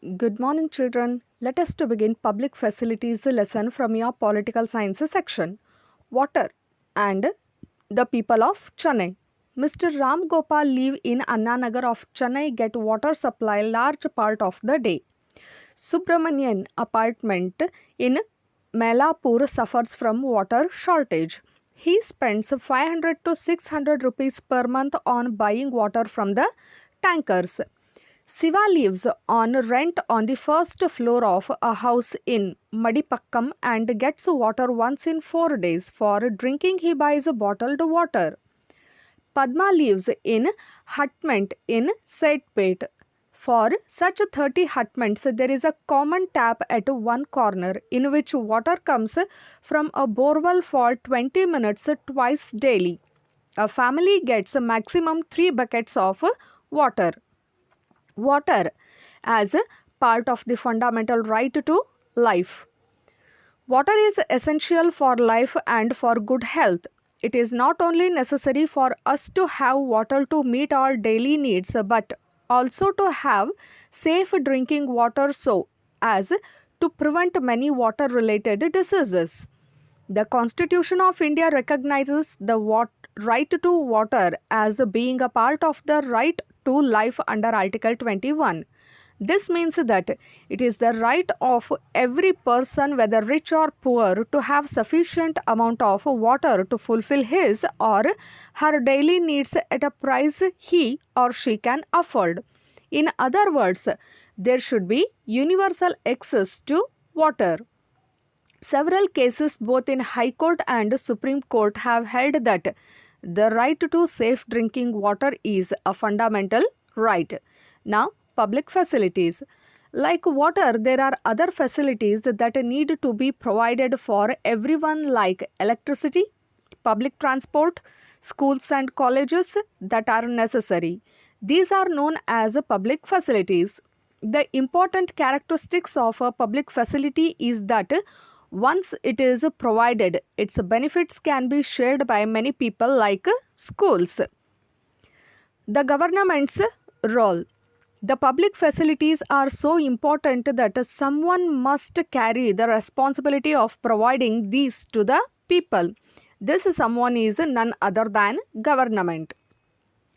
Good morning, children. Let us to begin public facilities lesson from your political science section. Water and the people of Chennai. Mr. Ram Gopal live in Anna Nagar of Chennai get water supply large part of the day. Subramanian apartment in Melapur suffers from water shortage. He spends 500 to 600 rupees per month on buying water from the tankers. Siva lives on rent on the first floor of a house in Madipakkam and gets water once in 4 days. For drinking, he buys bottled water. Padma lives in hutment in Saidpet. For such 30 hutments, there is a common tap at one corner in which water comes from a borewell for 20 minutes twice daily. A family gets a maximum 3 buckets of water. Water as a part of the fundamental right to life. Water is essential for life and for good health. It is not only necessary for us to have water to meet our daily needs, but also to have safe drinking water so as to prevent many water related diseases. The Constitution of India recognizes the right to water as being a part of the right to life under Article 21. This means that it is the right of every person, whether rich or poor, to have sufficient amount of water to fulfill his or her daily needs at a price he or she can afford. In other words, there should be universal access to water. Several cases, both in High Court and Supreme Court, have held that the right to safe drinking water is a fundamental right. Now, public facilities. Like water, there are other facilities that need to be provided for everyone, like electricity, public transport, schools and colleges that are necessary. These are known as public facilities. The important characteristics of a public facility is that once it is provided, its benefits can be shared by many people, like schools. The government's role. The public facilities are so important that someone must carry the responsibility of providing these to the people. This someone is none other than government.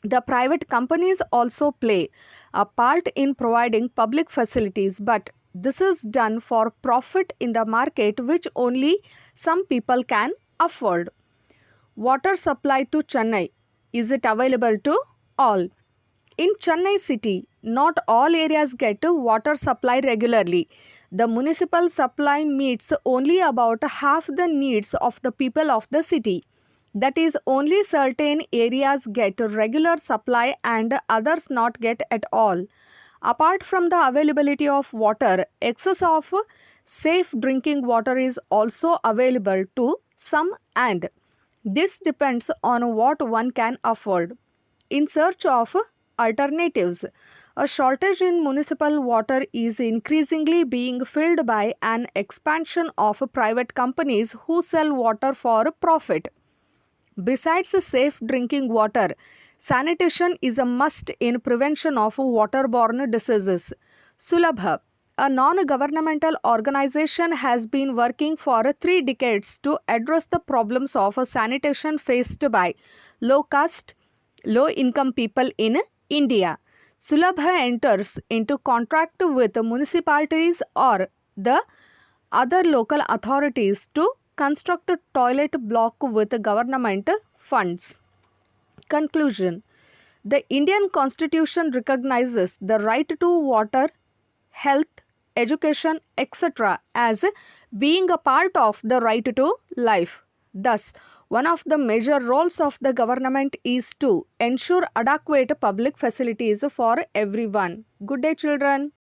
The private companies also play a part in providing public facilities, but this is done for profit in the market, which only some people can afford. Water supply to Chennai. Is it available to all? In Chennai city, not all areas get water supply regularly. The municipal supply meets only about half the needs of the people of the city. That is, only certain areas get regular supply and others not get at all. Apart from the availability of water, excess of safe drinking water is also available to some, and this depends on what one can afford. In search of alternatives, a shortage in municipal water is increasingly being filled by an expansion of private companies who sell water for profit. Besides safe drinking water, sanitation is a must in prevention of waterborne diseases. Sulabha, a non-governmental organization, has been working for 3 decades to address the problems of sanitation faced by low-caste, low-income people in India. Sulabha enters into contract with municipalities or the other local authorities to construct a toilet block with government funds. Conclusion. The Indian Constitution recognizes the right to water, health, education, etc. as being a part of the right to life. Thus, one of the major roles of the government is to ensure adequate public facilities for everyone. Good day, children.